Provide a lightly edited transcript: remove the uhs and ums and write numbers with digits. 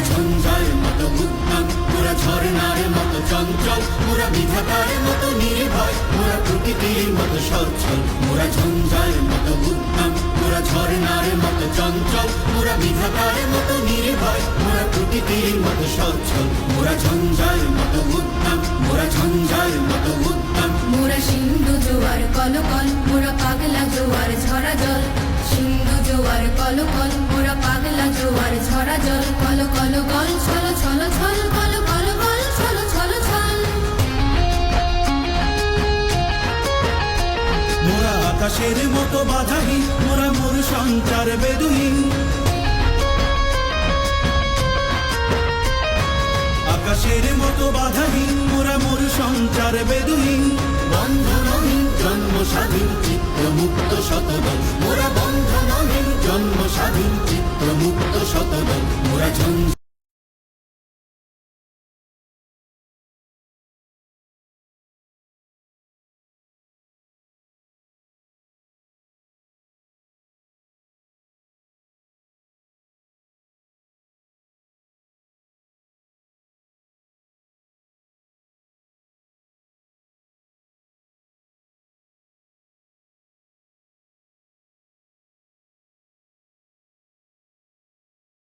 ঝঞ্ঝার মতো উদ্যম, মোরা ঝর্ণার মতো চঞ্চল, মোরা বিধাতার মতো নির্ভয়, মোরা প্রকৃতির মতো সচ্ছল। মোরা ঝঞ্ঝার মতো উদ্যম, মোরা ঝর্ণার মতো চঞ্চল, মোরা বিধাতার মতো নির্ভয়, মোরা প্রকৃতির মতো সচ্ছল। মোরা ঝঞ্ঝার মতো উদ্যম, মোরা ঝঞ্ঝার মতো উদ্যম। মোরা সিন্ধু জোয়ার কলকল, মোরা পাগলা জোয়ার ঝরা জল। সিন্ধু জোয়ার কলকল, মোরা পাগলা জোয়ার ঝরা জল। কল কল গল ছল ছল ছল, কল কল গল ছল ছল ছল। মোরা আকাশের মতো বাধাহীন, মোরা মোর সঞ্চার বেদুহীন। আকাশের মতো বাধাহীন, মোরা মোর সঞ্চার বেদুহীন। বন্ধনহীন জন্ম স্বাধীন, চিত্ত মুক্ত শতদল। মোরা বন্ধনহীন জন্ম স্বাধীন, চিত্ত মুক্ত শতদল। মোরা